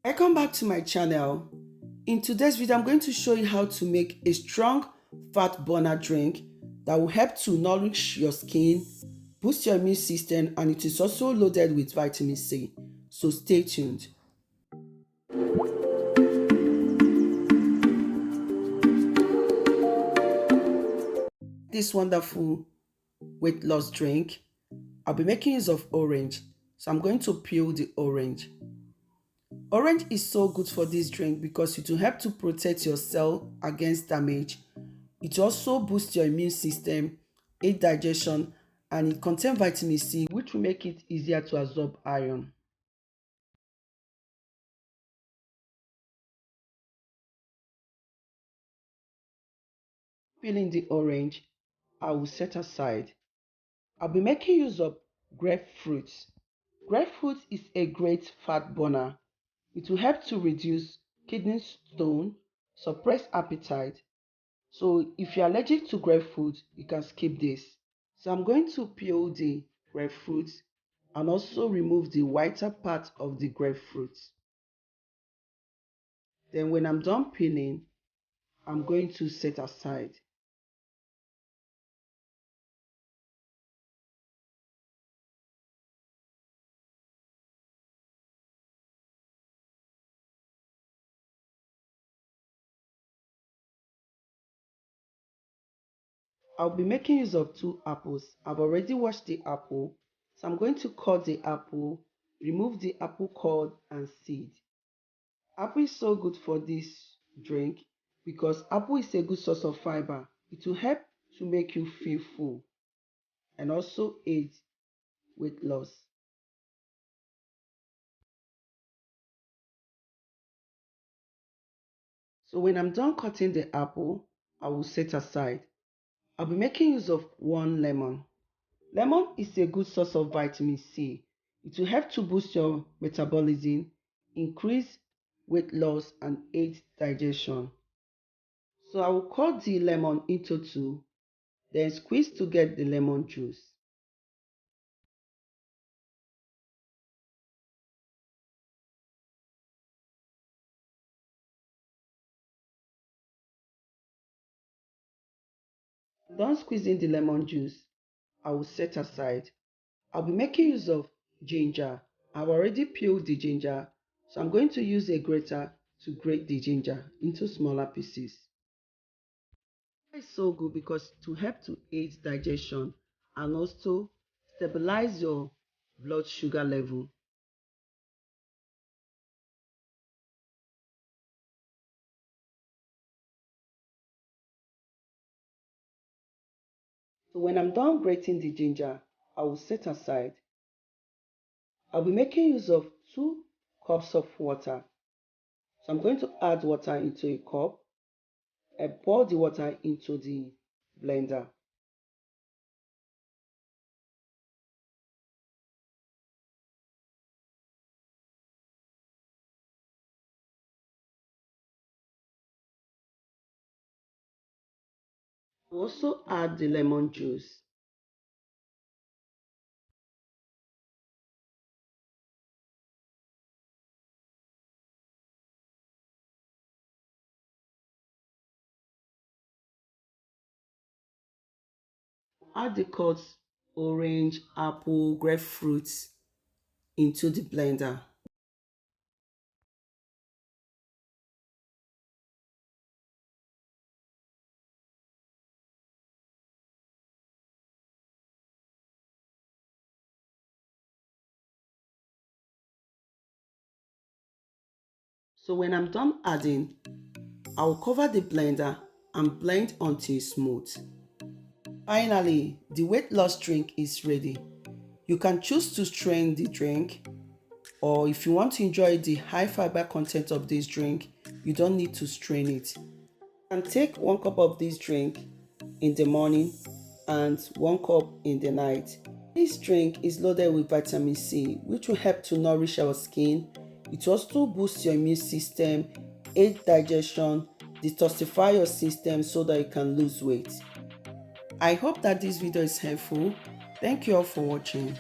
Welcome back to my channel. In today's video, I'm going to show you how to make a strong fat burner drink that will help to nourish your skin, boost your immune system, and it is also loaded with vitamin C. So stay tuned. This wonderful weight loss drink, I'll be making use of orange. So I'm going to peel the orange. Orange is so good for this drink because it will help to protect your cell against damage. It also boosts your immune system, aid digestion, and it contains vitamin C, which will make it easier to absorb iron. Peeling the orange, I will set aside. I'll be making use of grapefruit. Grapefruit is a great fat burner. It will help to reduce kidney stone, suppress appetite. So if you're allergic to grapefruit, you can skip this. So I'm going to peel the grapefruit and also remove the whiter part of the grapefruit. Then when I'm done peeling, I'm going to set aside. I'll be making use of 2 apples. I've already washed the apple. So I'm going to cut the apple, remove the apple core and seed. Apple is so good for this drink because apple is a good source of fiber. It will help to make you feel full and also aid weight loss. So when I'm done cutting the apple, I will set aside. I'll be making use of 1 lemon. Lemon is a good source of vitamin C. It will help to boost your metabolism, increase weight loss, and aid digestion. So I will cut the lemon into two, then squeeze to get the lemon juice. Done squeezing the lemon juice, I will set aside. I'll be making use of ginger. I've already peeled the ginger, so I'm going to use a grater to grate the ginger into smaller pieces. It's so good because to help to aid digestion and also stabilize your blood sugar level. So when I'm done grating the ginger, I will set aside. I'll be making use of 2 cups of water. So I'm going to add water into a cup and pour the water into the blender. I'll also add the lemon juice. Add the cut orange, apple, grapefruit into the blender. So when I'm done adding, I'll cover the blender and blend until it's smooth. Finally, the weight loss drink is ready. You can choose to strain the drink, or if you want to enjoy the high fiber content of this drink, you don't need to strain it. You can take 1 cup of this drink in the morning and 1 cup in the night. This drink is loaded with vitamin C, which will help to nourish our skin. It also boosts your immune system, aid digestion, detoxify your system so that you can lose weight. I hope that this video is helpful. Thank you all for watching.